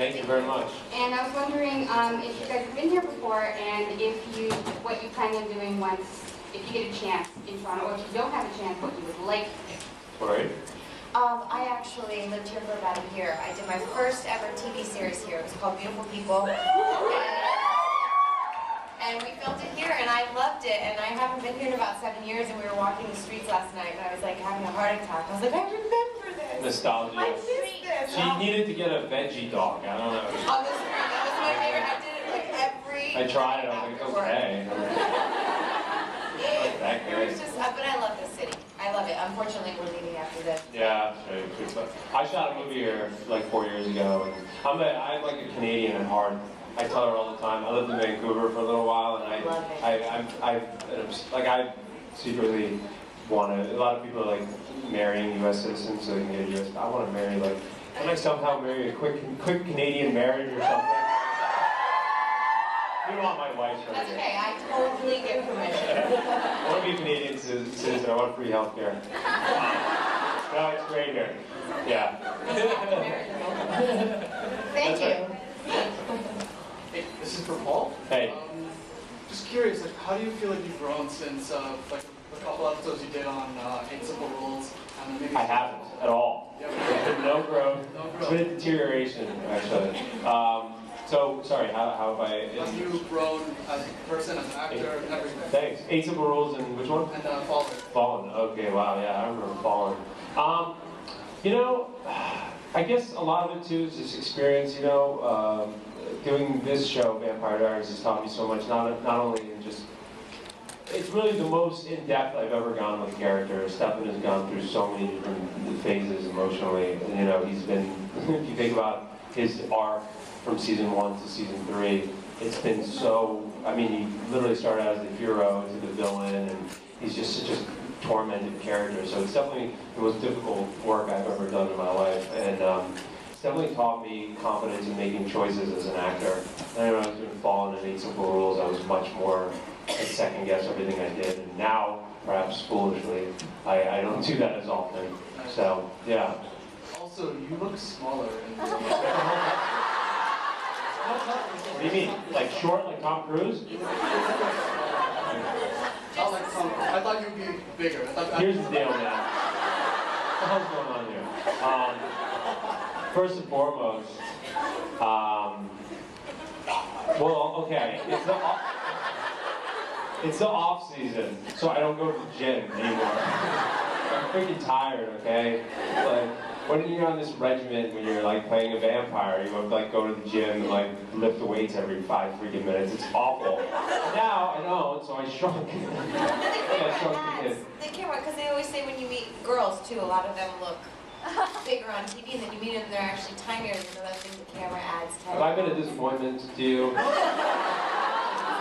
Thank you very much. And I was wondering if you guys have been here before, and what you plan on doing once, if you get a chance in Toronto, or if you don't have a chance, what you would like to do. Torrey? I actually lived here for about a year. I did my first ever TV series here. It was called Beautiful People. And we filmed it here, and I loved it. And I haven't been here in about 7 years, and we were walking the streets last night, and I was like having a heart attack. I was like, I remember this. Nostalgia. I missed this. She needed to get a veggie dog. I don't know. On the street. That was my favorite. I did it like every I tried it. I was like, okay. That It was just, but I love this city. I love it. Unfortunately, we're leaving after this. Yeah, I shot a movie here like 4 years ago, and I'm like a Canadian at heart. I tell her all the time. I lived in Vancouver for a little while, and I secretly want to. A lot of people are like marrying U.S. citizens so they can get a U.S. I want to marry can I somehow marry a quick Canadian marriage or something? You don't want my wife's right. That's okay. I totally give permission. I want to be a Canadian citizen. I want free health care. No, it's great here. Yeah. Thank you. Hey, this is for Paul. Hey. Just curious, like, how do you feel like you've grown since like a couple episodes you did on 8 Simple Rules? And maybe I haven't at all. Yeah, There's been no growth. No It's growth. been a deterioration, actually. So, sorry, how have I... Have you grown as a person, as an actor, and everything? Thanks. 8 Simple Rules and which one? And Father. Fallen. Okay, wow, yeah, I remember Fallen. You know, I guess a lot of it too is just experience, you know. Doing this show, Vampire Diaries, has taught me so much, not only in just... It's really the most in-depth I've ever gone with a character. Stefan has gone through so many different phases emotionally. And, you know, he's been, if you think about his arc from season 1 to season 3, it's been so, I mean, he literally started out as the hero to the villain, and he's just such a tormented character. So it's definitely the most difficult work I've ever done in my life. And it's definitely taught me confidence in making choices as an actor. And when I was doing Fallen and 8 Simple Rules, I was much more second guess everything I did. And now, perhaps foolishly, I don't do that as often. So, yeah. Also, you look smaller. What do you mean? Like short, like Tom Cruise? Not like Tom. I thought you'd be bigger. Here's the deal, man. What the hell's going on here? First and foremost, well, okay, it's the off season, so I don't go to the gym anymore. I'm freaking tired, okay? Like, when you're on this regimen, when you're like playing a vampire, you have to like go to the gym and like lift the weights every 5 freaking minutes. It's awful. Now I don't, so I shrunk. I shrunk the kid. They can't, because they always say when you meet girls too, a lot of them look bigger on TV, and then you meet them, they're actually tinier. You know that thing the camera adds. Have I been a disappointment to you? Yeah.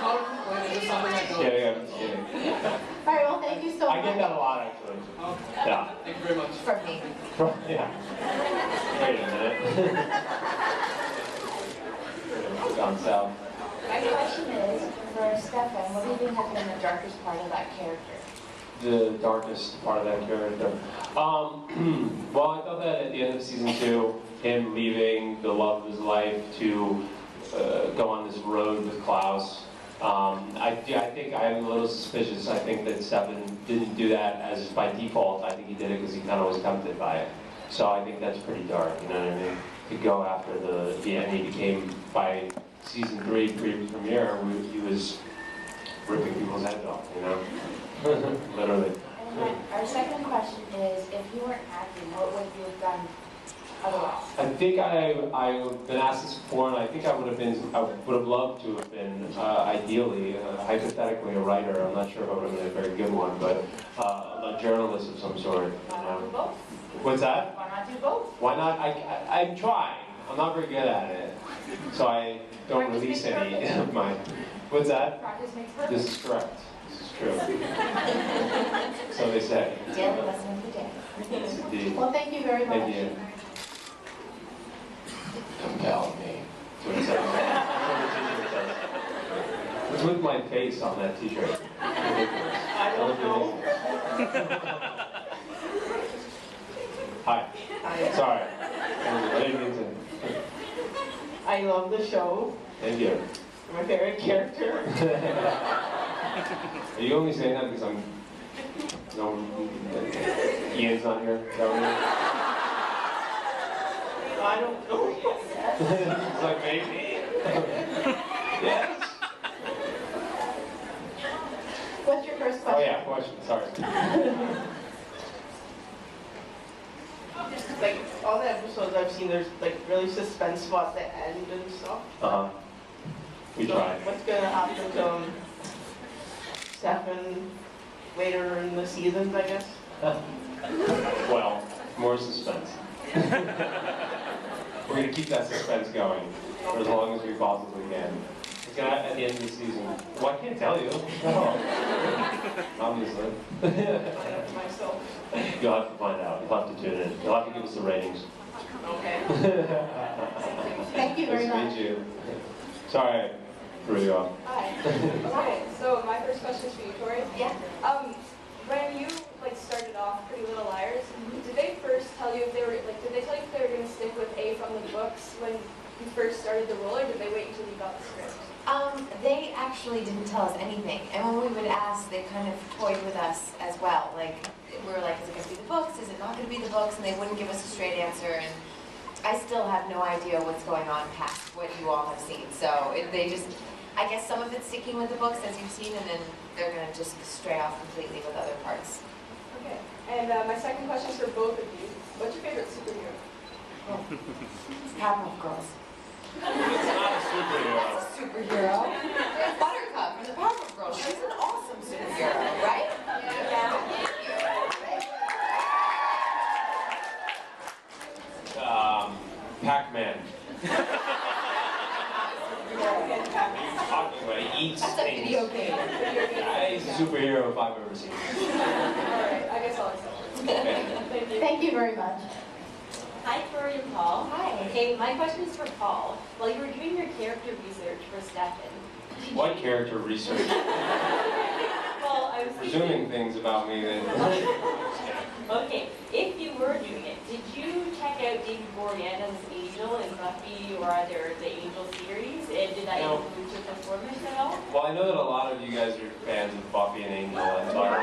All right, well, thank you so much. I get that a lot, actually. Okay. Yeah. Thank you very much. From me. Yeah. Wait a minute. Down south. My question is, for Stefan, what do you think happened in the darkest part of that character? The darkest part of that character. Well, I thought that at the end of season 2, him leaving the love of his life to go on this road with Klaus. I think I'm a little suspicious. I think that Stefan didn't do that as by default. I think he did it because he kind of was tempted by it. So I think that's pretty dark, you know what I mean? To go after the end, he became, by season 3 premiere, he was ripping people's heads off, you know? Literally. And our second question is, if you weren't acting, what would you have done otherwise? I think I've been asked this before, and I think I would have loved to have been, ideally, hypothetically, a writer. I'm not sure if I would have been a very good one, but a journalist of some sort. Why not do both? What's that? Why not do both? Why not? I'm trying. I'm not very good at it, so I don't Practice release makes any perfect. of my. What's that? Practice makes perfect. This is correct. This is true. So they say. Daily lesson of the day. Yes, indeed. Well, thank you very much. Thank you. Compel me. That's what it says. What's with my face on that t-shirt? I don't know. Hi. Sorry. I didn't mean to. I love the show. Thank you. You're my favorite character. Are you only saying that because I'm... No, Ian's not here? Is that what I don't know. it's like, maybe? Yes. What's your first question? Oh yeah, question, sorry. Like, all the episodes I've seen, there's like really suspenseful at the end and stuff. Uh-huh. We So tried. what's gonna happen to Stefan later in the seasons, I guess? Well, more suspense. We're gonna keep that suspense going for as long as we possibly can. It's gonna at the end of the season. Well, I can't tell you. No. Obviously. I know myself. You'll have to find out. You'll have to tune in. You'll have to give us the ratings. Okay. Thank you very Nice to much. meet you. Sorry, I threw you off. Hi. Okay, so my first question is for you, Torrey. Yeah. When you started off Pretty Little Liars, did they first tell you if they were did they tell you if they were going to stick with A from the books when you first started the role, or did they wait until you got the script? They actually didn't tell us anything, and when we would ask, they kind of toyed with us as well. Like, we were like, is it going to be the books? Is it not going to be the books? And they wouldn't give us a straight answer, and I still have no idea what's going on past what you all have seen. So they just, I guess some of it's sticking with the books as you've seen, and then they're going to just stray off completely with other parts. Okay. And my second question is for both of you. What's your favorite superhero? Powerpuff Girls. It's not a superhero. That's a superhero. Buttercup from the Powerpuff Girls. She's an awesome superhero, right? Yeah. Pac-Man. Talking about he eats That's a things. video game. He's a superhero if I've ever seen him. Alright, I guess I'll accept it. Thank you. Thank you very much. Hi, Torrey and Paul. Hi. Okay, my question is for Paul. While you were doing your character research for Stefan, What character research? well, I was Presuming things about me that... okay, if you were doing it, did you check out David Boreanaz's Angel in Buffy or other the Angel series? And did that No. influence your performance at all? Well, I know that a lot of you guys are fans of Buffy and Angel, and so I don't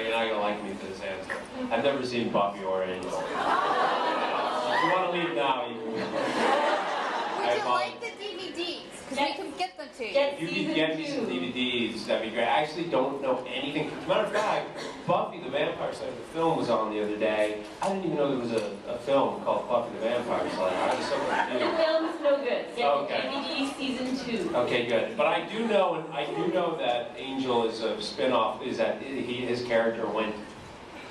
you're not going to like me for this answer. I've never seen Buffy or Angel. If you want to leave now, you can. Would I you like the DVDs? Because we can get them to you. Get If you season could get me some 2. DVDs, that'd be great. I actually don't know anything. As a matter of fact, Buffy the Vampire Slayer, the film was on the other day. I didn't even know there was a film called Buffy the Vampire Slayer. I was so The confused. film's no good. Get Okay. DVD season 2. Okay, good. But I do know that Angel is a spin-off. Is that his character went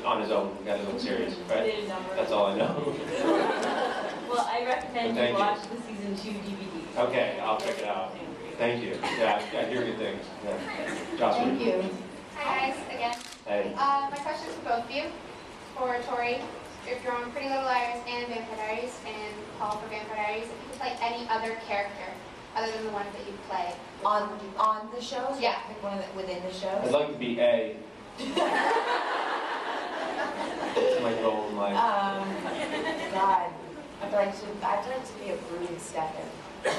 on his own, got his own series, right? Did a number. That's all I know. Well, I recommend Thank you you. watch the season 2 DVD. Okay, I'll check it out. Thank you. Yeah, I hear good things. Yeah. Jocelyn. Thank you. Hi guys, again. Hey. My question is for both of you. For Torrey, if you're on Pretty Little Liars and Vampire Diaries, and Paul for Vampire Diaries, if you could play any other character other than the ones that you play. On the shows? Yeah. Pick one within the shows? I'd like to be A. It's my goal in life. God. I'd like to be a brooding Stefan. No,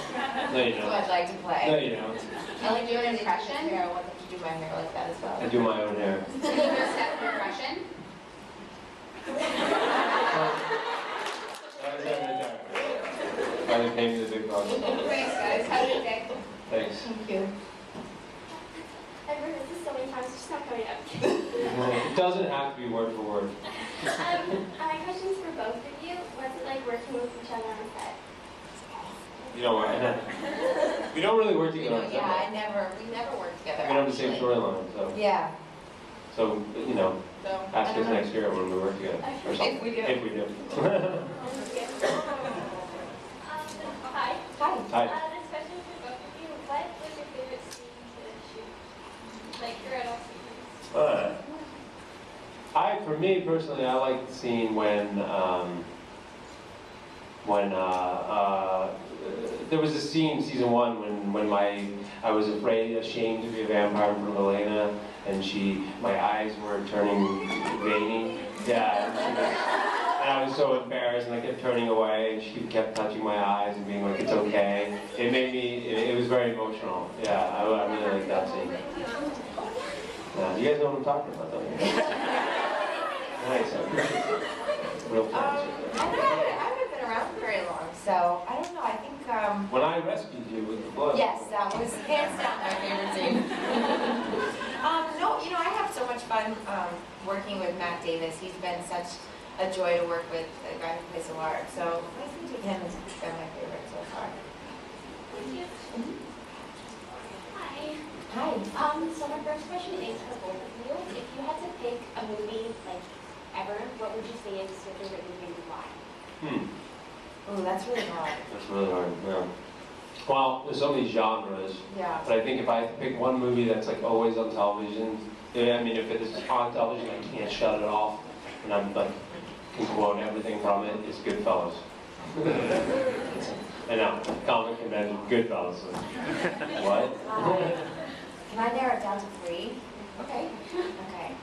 you So don't. I'd like to play. No, you don't. Can you do an impression? I want them to do my hair like that as well. I do my own hair. Can you do a step impression? Finally pay me the big bucks. Thanks guys, have a good day. Thanks. Thank you. I've heard this so many times, it's just not coming up. It doesn't have to be word for word. My question is for both of you. What's it like working with each other on set? You know what? We don't really work together on Yeah, set. we never work together. We don't have the same actually. storyline, so Yeah. you know, So, ask I don't us know. next year when we work together or something. If we do. If we do. Hi. Hi. Hi. This question is for both of you. What was your favorite scene to shoot? Like throughout all seasons? For me personally, I like the scene when there was a scene, season 1, when I was ashamed to be a vampire in front of Elena, and my eyes were turning veiny. Yeah, And I was so embarrassed, and I kept turning away, and she kept touching my eyes and being like, it's okay. It made me, it was very emotional. Yeah, I really like that scene. Yeah, you guys know what I'm talking about, don't you? Nice. Real fans. I haven't been around very long, so I don't know. I think. When I rescued you with the blood. Yes, that was hands down my favorite scene. No, you know, I have so much fun working with Matt Davis. He's been such a joy to work with, the guy who plays LIARS. So I think him has been my favorite so far. Thank you. Hi. Hi. So my first question is for both of you. If you had to pick a movie, like, ever, what would you say is your favorite movie and why? Ooh, that's really hard. That's really hard, yeah. Well, there's so many genres, Yeah. but I think if I had to pick one movie that's like always on television, yeah, I mean, if it is on television, I can't shut it off, and I'm like, can quote everything from it, is Goodfellas. I know, comic convention, Goodfellas. What? Can I narrow it down to 3? Okay. Okay.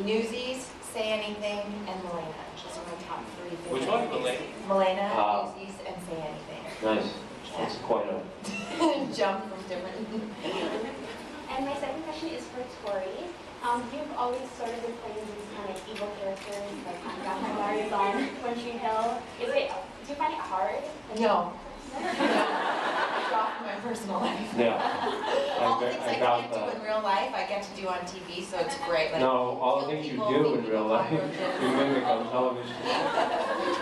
Newsies, Say Anything, and Milena. Those are my top 3 favorite Which one? movies. Milena, Newsies, and Say Anything. Nice. That's quite a... Jump from different... And my second question is for Torrey. You've always sort of been playing these kind of evil characters, like LIARS on One Tree Hill. Do you find it hard? No. Off my personal life. Yeah. All the things I can't do in real life, I get to do on TV, so it's great. Like, No, all the things you do in real life, you mimic on television.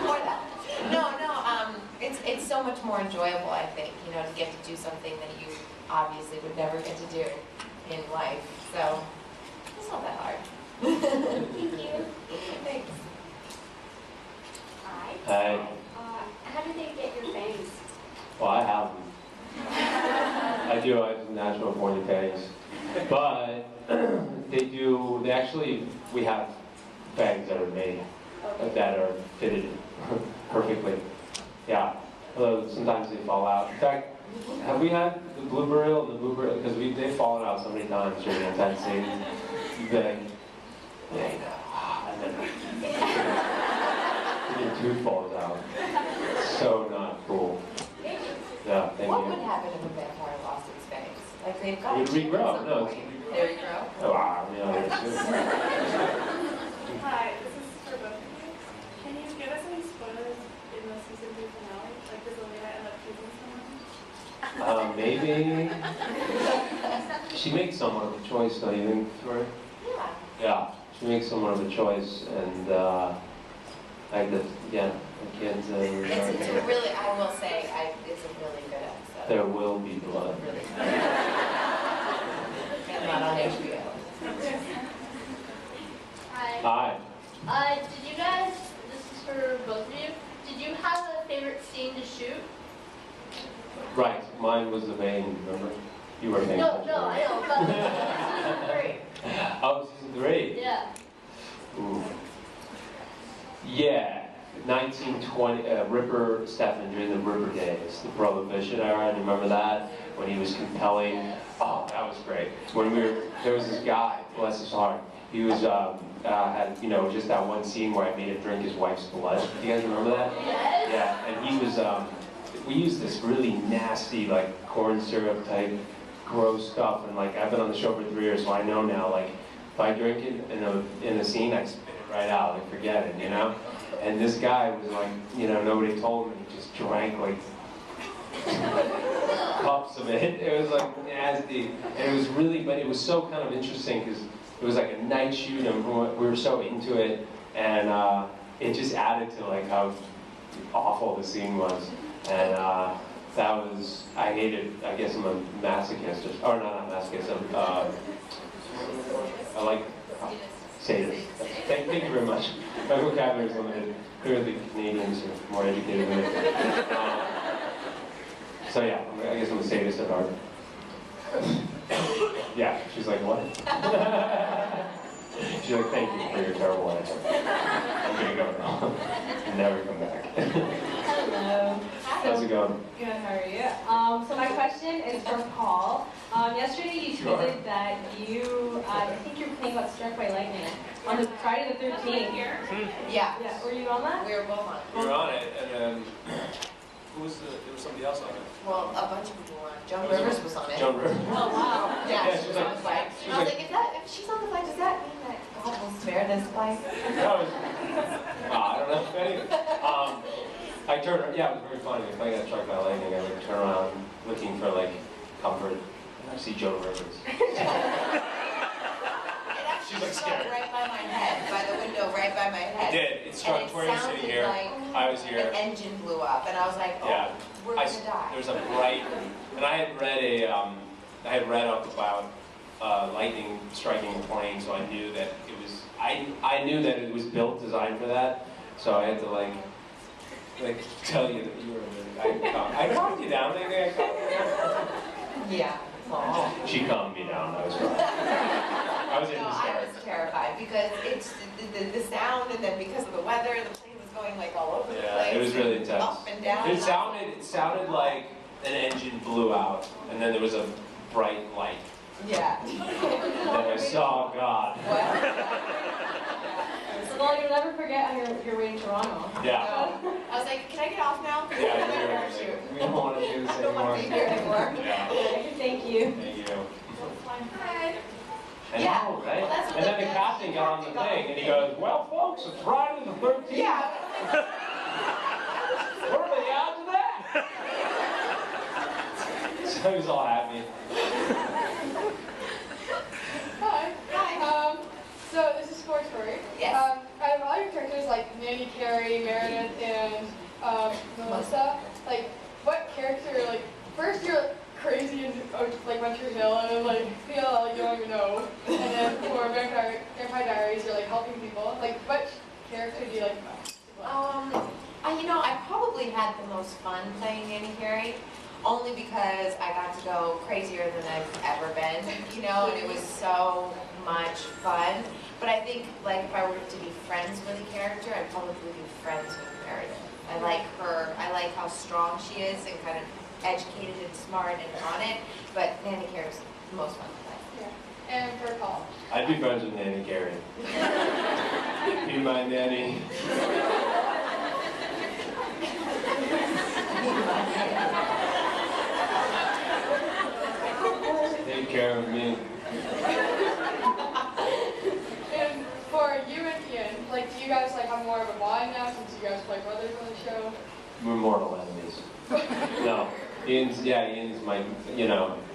Or that. No, it's so much more enjoyable, I think, you know, to get to do something that you obviously would never get to do in life. So, it's not that hard. Thank you. Thanks. Hi. Hi. How did they get your bangs? Well, I have them. I do, I have some natural born bangs. But we have bags that are made, that are fitted perfectly. Yeah, although sometimes they fall out. In fact, have we had the blooper reel and the blooper reel? Because they've fallen out so many times during the intense scenes. And then your tooth falls out. So not cool. Yeah, thank What you. would happen if a vampire lost its fangs? Like they've got It would to change at regrow. some No, point. They regrow? Oh, wow, yeah, Hi, this is for both of you. Can you give us any spoilers in the season 3 finale? Like, does Elena end up choosing someone? maybe she makes somewhat of a choice, don't you think, Tori? Yeah. Yeah, she makes somewhat of a choice, and the kids. It's a really, I will say, it's a really good episode. There will be blood. Really good. And not on HBO. Hi. Hi. Did you guys, this is for both of you, did you have a favorite scene to shoot? Right, mine was the vein, remember? You were paying attention. No, I know, but season 3. Oh, season 3? Yeah. Ooh. Yeah. 1920, Ripper Stephan during the Ripper days, the Prohibition era. Do you remember that? When he was compelling. Oh, that was great. There was this guy, bless his heart. He was had just that one scene where I made him drink his wife's blood. Do you guys remember that? Yes. Yeah, and he was. We used this really nasty like corn syrup type gross stuff, and like I've been on the show for 3 years, so I know now. Like if I drink it in a scene, I spit it right out. Like forget it, you know. And this guy was like, nobody told him. He just drank like cups of it. It was like nasty. And it was really, but it was so kind of interesting because it was like a night shoot and we were so into it. And it just added to like how awful the scene was. And that was, I hated, I guess I'm a masochist, or not masochist, I like sadist. Thank you very much. My vocabulary is limited. Clearly Canadians are more educated than me. So yeah, I guess I'm a sadist at heart. Yeah, she's like, what? She's like, thank you for your terrible answer. gonna go now. Never come back. Hello. How's it going? Good, how are you? So my question is for Paul. Yesterday you tweeted that you, I think you were playing about Struck by Lightning on the Friday the 13th. Yeah. Yeah, were you on that? We were both on it. We were on it, and then there was somebody else on it. Well, a bunch of people were on it. Joan Rivers was on it. Joan Rivers. Oh, wow. Yeah, Yeah, she was on the flight. I was like, if she's on the flight, does that mean that God will spare this flight? That was, I don't know. Anyway, I turned, yeah, it was very funny. If I got struck by lightning, I would turn around looking for like comfort, and I see Joan Rivers. She's like scared. right by my head, by the window, right by my head. It did. It struck where you're sitting here. Like I was here. an engine blew up, and I was like, oh, Yeah. we're gonna die. There was a bright, and I had read up about lightning striking a plane, so I knew that it was. I knew that it was designed for that. So I had to like tell you that you were. I calmed you down. Maybe I calmed you down. Yeah. Oh. She calmed me down. I was fine. I was in No, I hysterics. was terrified because it's the sound, and then because of the weather, the plane was going like all over the place. Yeah, it was really intense. Up and down. It sounded like an engine blew out, and then there was a bright light. Yeah. And then I saw God. So well, you'll never forget on your way to Toronto. Yeah. I was like, can I get off now? Yeah, I'm we were parachute. like, we don't want to do this I don't want to be anymore. here anymore. Yeah. Thank you. Thank you. Hi. I Yeah. know, right? Well, that's what And then the the captain got on the thing, and he goes, "Well, folks, it's Friday the 13th. Yeah. What are the odds of that?" So he was all happy. Hi. Hi. So this is for Torrey. Yes. I have all your characters like Nanny, Carrie, Meredith, and Melissa. Like, what character, like, first you're like, crazy and like went through Hill, and then like feel you don't even know. And then for Vampire Diaries, you're like helping people. Like, what character do you like best? I probably had the most fun playing Nanny Carey, only because I got to go crazier than I've ever been, and it was so much fun. But I think, like, if I were to be friends with a character, I'd probably be friends with Meredith. I like her. I like how strong she is and kind of educated and smart and on it. But Nanny Carey's the most fun to play. Yeah. And for Paul. I'd be friends with Nanny Carey. Be my nanny. Take care of me. And for you and Ian, like, do you guys like have more of a bond now since you guys play brothers on the show? We're mortal enemies. No, Ian's my,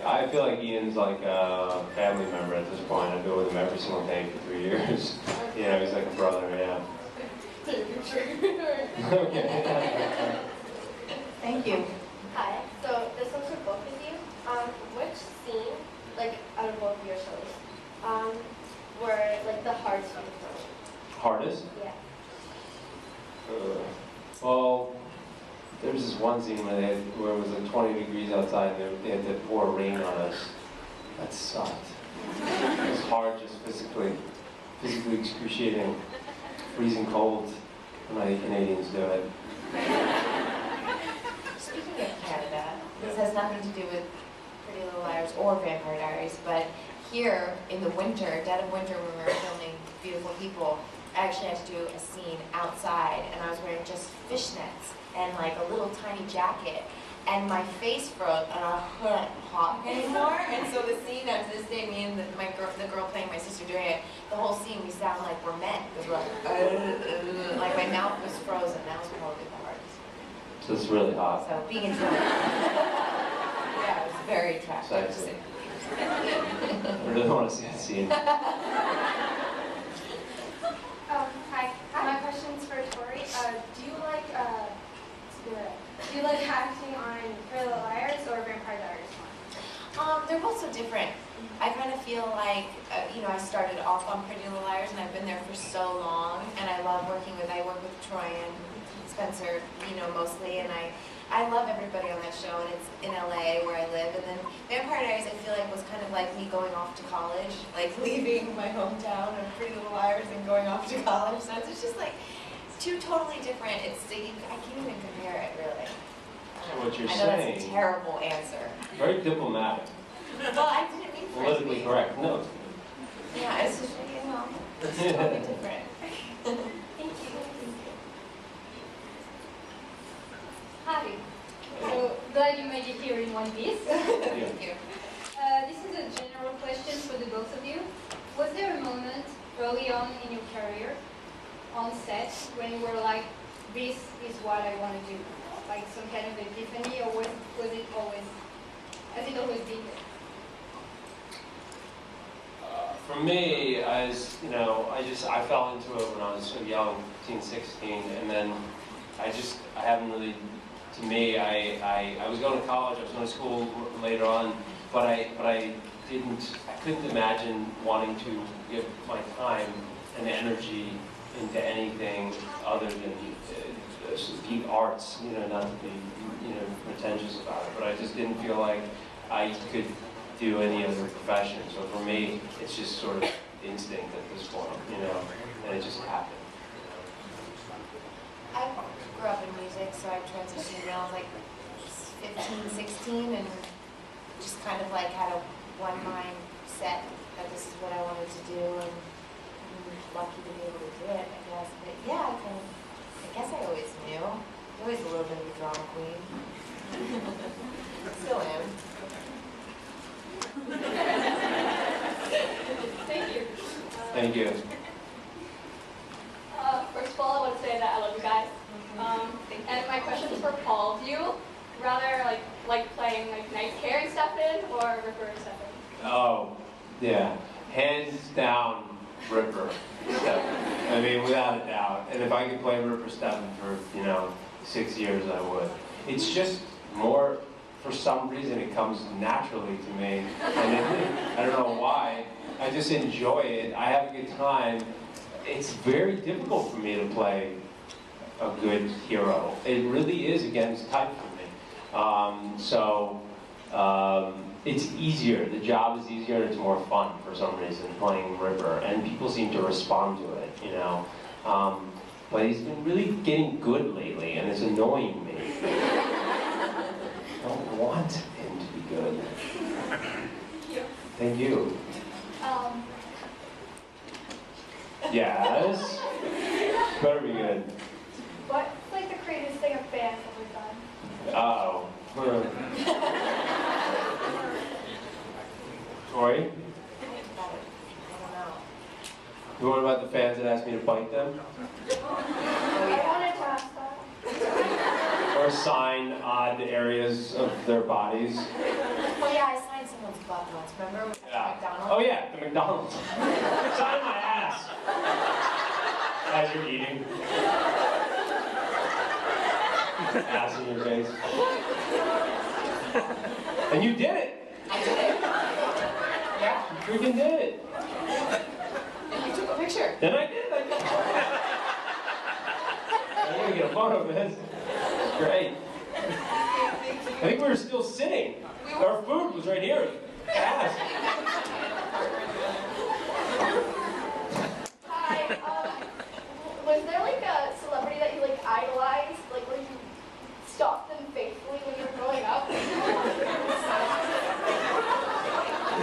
I feel like Ian's like a family member at this point. I've been with him every single day for 3 years. He's like a brother, yeah. Take a picture. Okay. Thank you. Hi. So this one's for both of you. Which scene, like out of both of your shows, were like the hardest one to film? Hardest? Yeah. Well, there was this one scene where it was like 20 degrees outside and they had to pour rain on us. That sucked. It was hard, just physically excruciating, freezing cold. When I Canadians do it. Speaking of Canada, this has nothing to do with Pretty Little Liars or Vampire Diaries, but here in the winter, dead of winter, when we were filming Beautiful People, I actually had to do a scene outside, and I was wearing just fishnets and like a little tiny jacket, and my face froze, and I couldn't talk anymore. And so the scene, to this day, me and the girl playing my sister doing it, the whole scene, we sound like we're men, because we're like my mouth was frozen. That was probably the hardest. So it's really hot. So being in yeah, it was very attractive. Sexy. I really want to see that scene. Hi. My question's for Tori. Do you like acting on Pretty Little Liars or Vampire Diaries more? They're both so different. I kind of feel like, I started off on Pretty Little Liars, and I've been there for so long, and I love I work with Troy and Spencer, mostly, and I love everybody on that show, and it's in LA where I live. And then Vampire Diaries, I feel like, was kind of like me going off to college, like leaving my hometown of Pretty Little Liars and going off to college. So it's just like, two totally different, I can't even compare it, really. What you're I know saying. that's a terrible answer. Very diplomatic. Well, I didn't mean for it to Politically be. correct. No. Yeah, it's just, it's totally different. Thank you. Hi. So glad you made it here in one piece. Thank you. This is a general question for the both of you. Was there a moment early on in your career, on set, when you were like, this is what I want to do? Like some kind of epiphany, or was it always, has it always been there? For me, as you know, I fell into it when I was so young, 15, 16, and then I haven't really, to me, I was going to college, I was going to school later on, but I couldn't imagine wanting to give my time and energy into anything other than the arts, not to be, pretentious about it, but I just didn't feel like I could do any other profession. So for me, it's just sort of instinct at this point, and it just happened. I grew up in music, so I transitioned when I was like 15, 16, and just kind of like had a one-mind set that this is what I wanted to do, and I'm lucky to be able to do it, I guess. But yeah, I guess I always knew. Always a little bit of a drama queen. Still am. Thank you. Thank you. First of all, I want to say that I love you guys. And my question is for Paul. Do you rather like playing like nice Karen Stefan or Ripper Stefan? Oh, yeah. Hands down, Ripper Stefan. I mean, without a doubt. And if I could play Ripper Stefan for, 6 years, I would. It's just more, for some reason, it comes naturally to me. And I don't know why. I just enjoy it. I have a good time. It's very difficult for me to play a good hero. It really is against type for me. It's easier. The job is easier and it's more fun for some reason, playing Ripper. And people seem to respond to it, But he's been really getting good lately, and it's annoying me. I don't want him to be good. Thank you. Yes? Better be good. What's like the craziest thing a band's ever done? Oh. Tori? I don't know. You want about the fans that asked me to bite them? I wanted to ask that. Or sign odd areas of their bodies? Oh yeah, I signed someone's butt once, remember? Yeah. McDonald's? Oh yeah, the McDonald's. Sign my ass. As you're eating. Ass in your face. And you did it. I did it. Yeah. You freaking did it. And you took a picture. Then I did. I'm gonna get a photo of this. Great. I think we were still sitting. Our food was right here. Ass. Hi. Was there like a celebrity that you like idolized, like where you stalked them faithfully when you were growing up?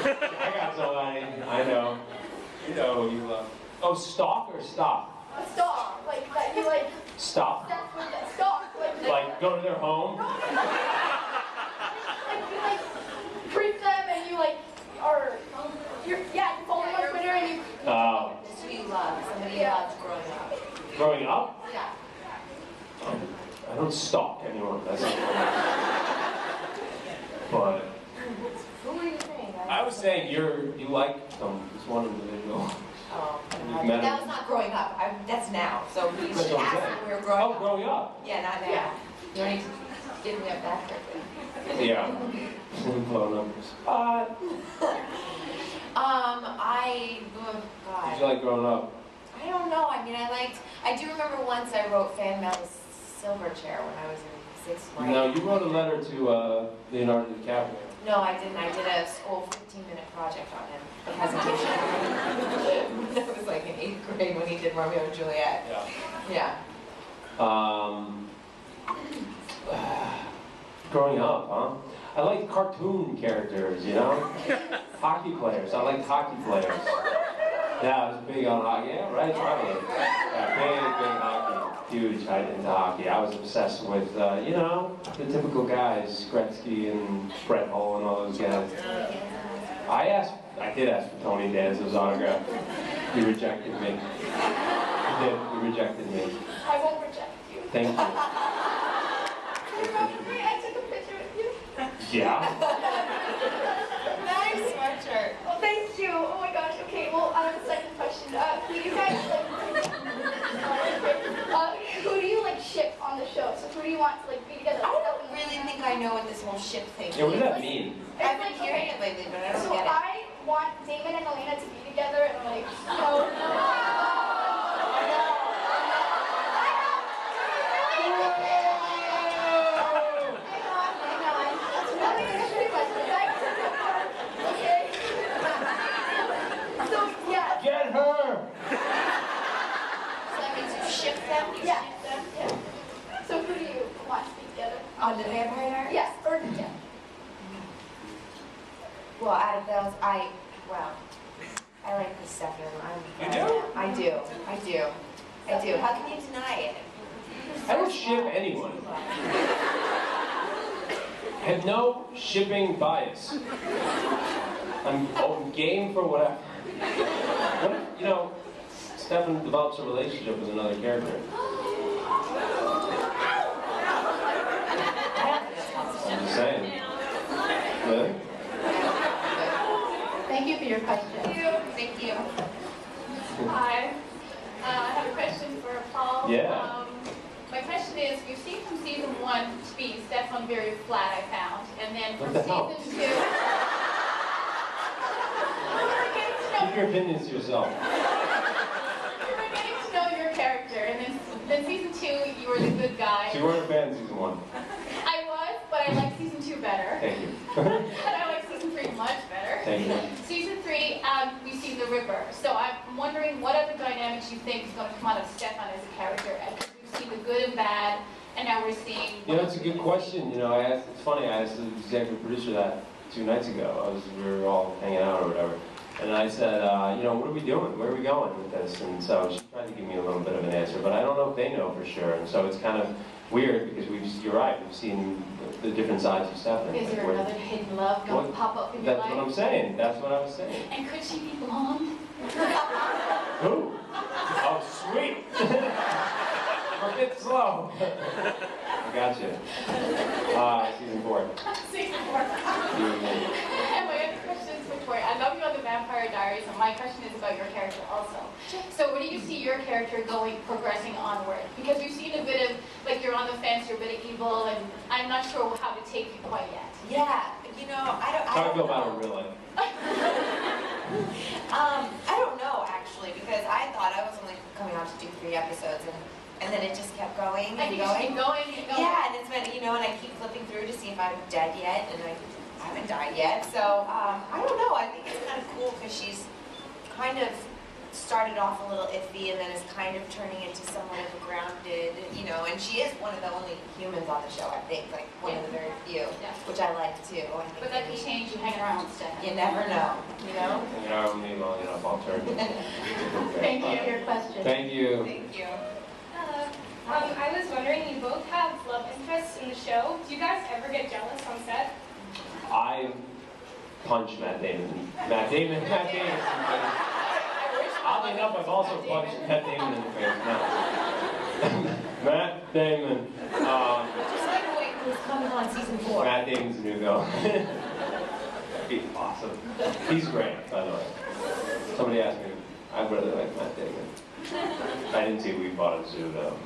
I got somebody. I know. You know who you love. Oh, stalk or stop? A stalk, like that you like. Stop. That's what that stalk, Like go to their home? Like you like creep them and you like are you follow them on Twitter and you. Oh. Just who you love, somebody you loved growing up. Growing up? Yeah. I don't stalk anyone. That's not But Who were you saying? I was saying you like them. This one individual. Oh, You've met that him. was not growing up. That's now. So we That's should what I'm ask saying. when we were growing Oh, up. growing up. Yeah, not now. You don't need to give me up that quickly. Yeah. Blown up the spot. Oh God. Did you like growing up? I don't know. I mean, I do remember once I wrote fan mail to Silverchair when I was in 6th grade. No, you wrote a letter to Leonardo DiCaprio. No, I didn't. I did a school 15-minute project on him, a presentation. That was like in 8th grade when he did Romeo and Juliet. Yeah. Yeah. Growing up, huh? I liked cartoon characters, you know? Hockey players. I liked hockey players. Yeah, I was big on hockey. Yeah, right, probably. Yeah, big hockey. Huge into hockey. I was obsessed with, you know, the typical guys, Gretzky and Brett Hull and all those guys. I did ask for Tony Danza's autograph. He rejected me. He did. He rejected me. I won't reject you. Thank you. You remember me? I took a picture with you. Yeah. Nice sweatshirt. Well, thank you. Oh my gosh. Okay. Well, second question. Who do you guys who do you like ship on the show? So who do you want to like be together? I don't really think I know what this whole ship thing is. Yeah, what does that mean? I've been hearing it lately, but I don't So get it. I want Damon and Elena to be together and like, you know. Get her! So that means you ship them? You Yeah. ship them? Yeah. So who do you want to be together? On the Vampire Diaries? Yes, or yeah. Well, out of those, I like the second. You do? I do. How can you deny it? I don't ship anyone. I have no shipping bias. I'm game for whatever. What if, you know, Stefan develops a relationship with another character? I'm just saying. Really? Thank you for your question. Thank you. Hi. I have a question for Paul. Yeah. My question is, we've seen from season 1 to be Stefan very flat, I found. And then What from the hell? season 2... Keep your opinions to yourself. We were getting to know your character, and then season 2, you were the good guy. So you weren't a fan of season 1. I was, but I like season 2 better. Thank you. And I like season 3 much better. Thank you. Season 3, we see the reverse. So I'm wondering what other dynamics you think is going to come out of Stefan as a character. Because we've seen the good and bad, and now we're seeing... You know, it's a good question. You know, it's funny, I asked the executive producer that 2 nights ago. We were all hanging out or whatever. And I said, you know, what are we doing? Where are we going with this? And so she tried to give me a little bit of an answer, but I don't know if they know for sure. And so it's kind of weird because you're right, we've seen the different sides of Stefan. Is there another hidden love going to pop up in your life? That's what I'm saying. That's what I was saying. And could she be blonde? Who? Oh, sweet. A bit slow. I got you. Season 4. Season 4. And my other question is for Tori. I love you on the Vampire Diaries, and my question is about your character also. So where do you see your character progressing onward? Because we've seen a bit of, like, you're on the fence, you're a bit of evil, and I'm not sure how to take you quite yet. Yeah, you know, I don't How do I feel about it in real life? I don't know, actually, because I thought I was only coming on to do 3 episodes, and then it just kept going and going. Yeah, and it's been, you know, and I keep flipping through to see if I'm dead yet, and I haven't died yet. So, I don't know. I think it's kind of cool because she's kind of started off a little iffy and then is kind of turning into somewhat of a grounded, you know, and she is one of the only humans on the show, I think, like one of the very few, which I like too. I think But that could change you hanging around with Stefan. you never know, you know? Hanging out with me long enough, I'll turn. Thank you for your question. Thank you. Thank you. I was wondering, you both have love interests in the show. Do you guys ever get jealous on set? I punched Matt Damon. Matt Damon. Oddly enough, I've also punched Matt Damon in the face. No. Matt Damon. Just like who's coming on season 4. Matt Damon's a new villain. He's awesome. He's great, by the way. Somebody asked me, I really like Matt Damon. I didn't see We Bought a Zoo, though.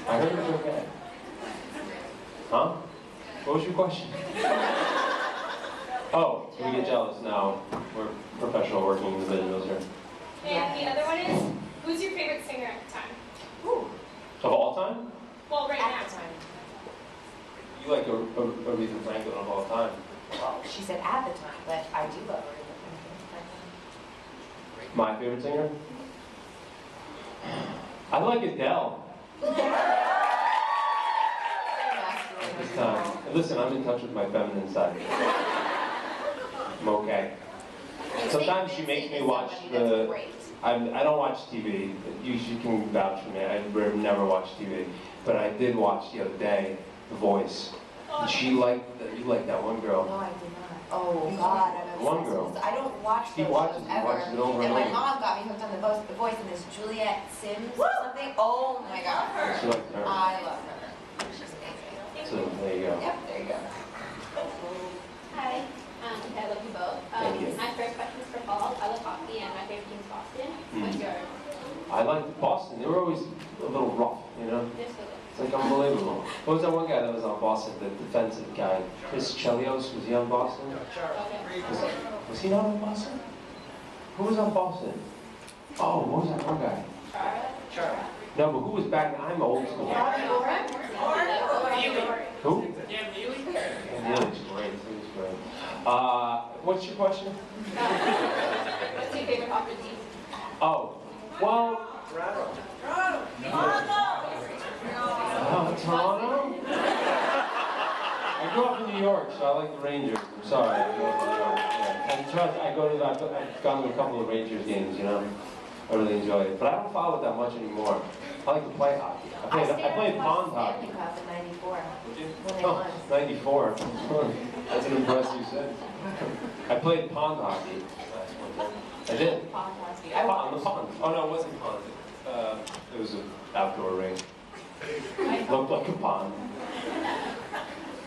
I heard it was okay. Huh? What was your question? Oh, we get jealous now. We're professional working in the business here. And the other one is, who's your favorite singer at the time? Ooh. Of all time? Well, right now. At the time. You like Aretha Franklin of all time. Well, she said at the time, but I do love her. My favorite singer? I like Adele. this time. Listen, I'm in touch with my feminine side. I'm okay. Sometimes she makes me watch the... I don't watch TV. You can vouch for me. I never watch TV. But I did watch the other day, The Voice. And she liked, you like that one girl. No, I did not. Oh God, I'm One girl. I don't watch those shows ever. Watches it over And and my over. mom got me hooked on The Voice, and there's Juliet Sims or something. Oh my God. She liked her. I love her. She's amazing. So there you go. Yep, there you go. Hi, I love you both. Thank you. My first question is for Paul. I love hockey and my favorite team is Boston. What's yours? I liked Boston. They were always a little rough, you know? They're so good. It's like unbelievable. What was that one guy that was on Boston, the defensive guy? Chris Chelios, was he on Boston? Was he not on Boston? Who was on Boston? Oh, what was that one guy? Charlie. No, but who was back? I'm old school. Who? Yeah, Neely's great. He was great. What's your question? What's your favorite hockey team? Oh, well... Toronto. Toronto? I grew up in New York, so I like the Rangers. I'm sorry, I grew up in New York. Yeah. And trust, I've gone to a couple of Rangers games, you know. I really enjoy it. But I don't follow it that much anymore. I like to play hockey. I played pond hockey. Cup in '94. When they Oh, won. 94. That's an impressive set. I played pond hockey. I did. Pond hockey. On the pond. Oh no, it wasn't pond. It was an outdoor rink. Looked like a pond.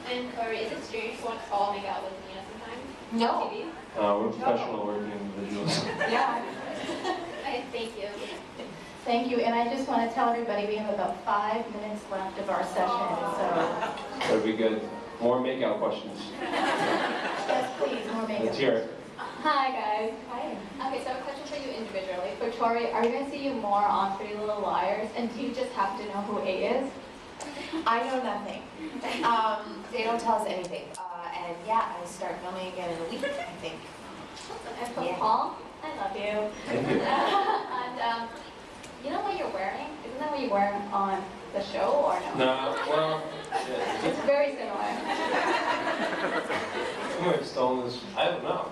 And or is it strange to want to all make out with Nina sometimes? No. On TV? We're professional working individuals. Yeah. Okay, thank you. Thank you, and I just want to tell everybody we have about 5 minutes left of our session, so That'd be good. More makeout questions. yes, please, more Let's makeup. hear it. Hi guys. Hi. Okay, so I have a question for you individually. For Torrey, are we going to see you more on Pretty Little Liars? And do you just happen to know who A is? I know nothing. They don't tell us anything. And yeah, I start filming again in a week, I think. And for Yeah. Paul, I love you. Thank you. And you know what you're wearing? Isn't that what you're wearing on the show or no? No, well, yeah. It's very similar. You might have stolen this. I don't know.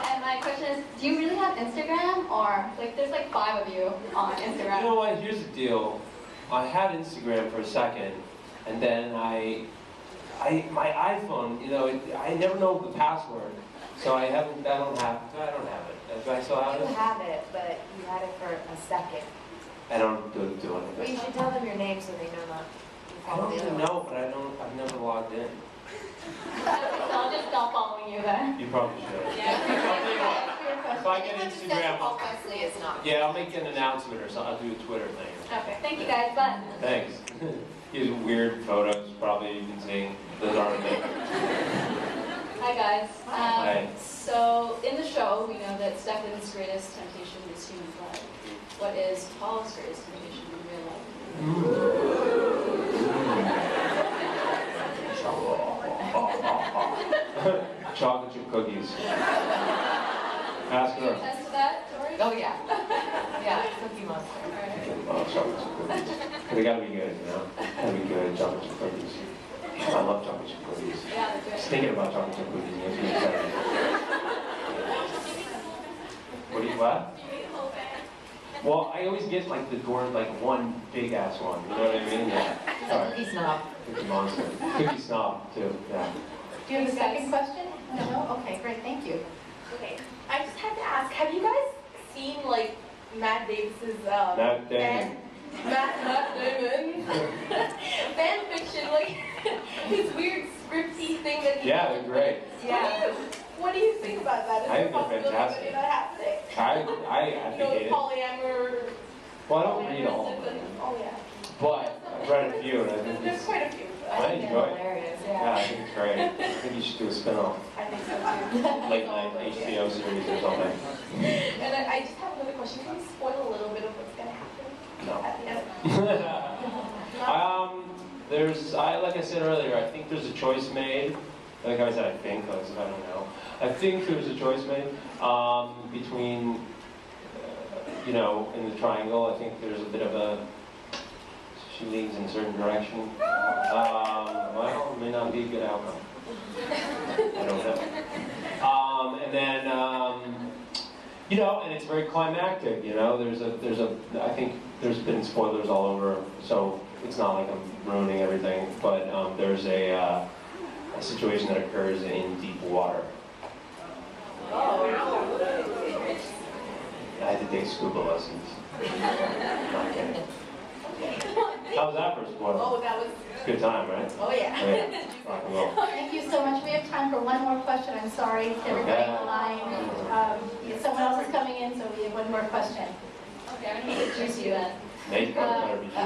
And my question is, do you really have Instagram? Or, like, there's like 5 of you on Instagram. You know what? Here's the deal. I had Instagram for a second, and then my iPhone, you know, I never know the password, so I don't have it. Do I still have You it? have it, but you had it for a second. I don't do Well, you anything. should tell them your name so they know not to I follow don't the other even one. know, but I've never logged in. So I'll just stop following you then. You probably should. Yeah. If I get Instagram, Paul Wesley is not. yeah, I'll make an announcement or something. I'll do a Twitter thing. Okay, thank you guys, bye. Thanks. These weird photos, probably you can see. Those aren't me. Hi guys. Hi. So in the show, we know that Stefan's greatest temptation is human blood. What is Paul's greatest temptation in real life? Chocolate chip cookies. Ask Can you her. attest to that, Tori? Oh, yeah. Yeah, Cookie Monster. Oh, chocolate chip cookies. They gotta be good, you know? Gotta be good, chocolate chip cookies. I love chocolate chip cookies. Yeah, they're good. Just thinking about chocolate chip cookies makes me excited. What? Well, I always get like the door, like one big ass one. You know what I mean? Yeah. He's a cookie snob. Cookie monster. Cookie snob too. Yeah. Do you have a second question? No? Okay, great, thank you. Okay, I just had to ask, have you guys seen like Matt Davis's Matt Damon. Matt Damon fan fiction, like his weird scripty thing that he Yeah, they're great. Yeah. What do you think about that? Is I there a think they're possibility fantastic. of that happening? I advocate it. Polyamour. Well, I don't read all of them, Oh yeah. but I've read a few, and I think There's it's, quite a few. I enjoy it. Hilarious, Yeah, I think it's great. I think you should do a spin-off, I think so too. late night HBO series or something. And I just have another question. Can you spoil a little bit of what's going to happen No. at the end? Like I said earlier, I think there's a choice made. Like I said, I think, because I don't know. I think there's a choice made between, you know, in the triangle. I think there's a bit of a she leans in a certain direction. Well, it may not be a good outcome. I don't know. And then, you know, and it's very climactic, you know, I think there's been spoilers all over, so it's not like I'm ruining everything, but there's a situation that occurs in deep water. I had to take scuba lessons. Not kidding. How was that for a spoiler? Oh, that was... It's a good time, right? Oh, yeah. Yeah. Rock and roll. Thank you so much. We have time for one more question. I'm sorry to everybody on the line. Someone else is coming in, so we have one more question. Okay, I'm gonna introduce you then. Nate better be juicy.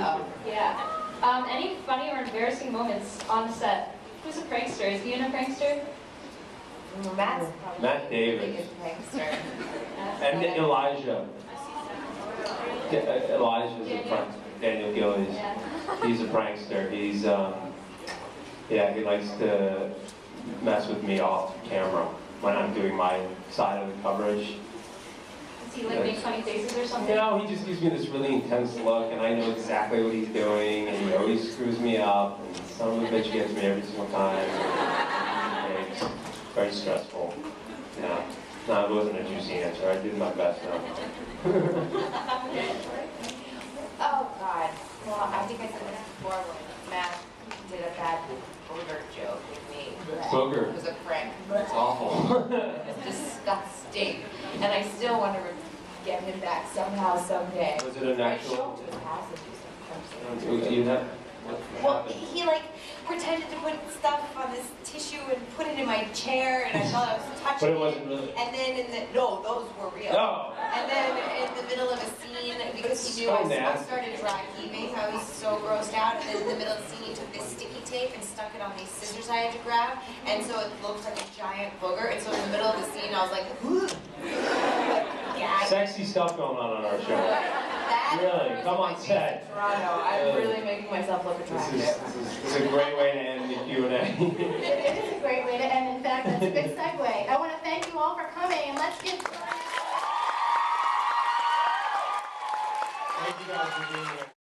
Yeah. Any funny or embarrassing moments on the set? Who's a prankster? Is Ian a prankster? Matt's probably Matt Davis. the biggest prankster. And Elijah. Elijah's a prankster. Daniel Gillies. Yeah. He's a prankster. He's, yeah, he likes to mess with me off camera when I'm doing my side of the coverage. Does he like make funny faces or something? You know, he just gives me this really intense look, and I know exactly what he's doing, and he always screws me up, and son of a bitch gets me every single time. It's very stressful. Yeah. No, it wasn't a juicy answer. I did my best now. Oh, God. Well, I think I said this before when Matt did a bad booger joke with me. Booger? It was a prank. It's awful. It was disgusting. And I still want to get him back somehow, someday. Was it an I actual? showed to his house and do some You have? Well, he like pretended to put stuff on this tissue and put it in my chair, and I thought I was touching But it wasn't really. And then no, those were real. No. And then in the middle of a scene, because he knew So I nasty. started dry heaving, I was so grossed out. And then in the middle of the scene, he took this sticky tape and stuck it on these scissors I had to grab, and so it looked like a giant booger. And so in the middle of the scene, I was like, gagging. Sexy stuff going on our show. That Really? was Come on my set. Toronto. I'm really making myself look attractive. This is a great way to end the Q&A. It is a great way to end. In fact, that's a good segue. I want to thank you all for coming, and let's get started. Thank you guys for being here.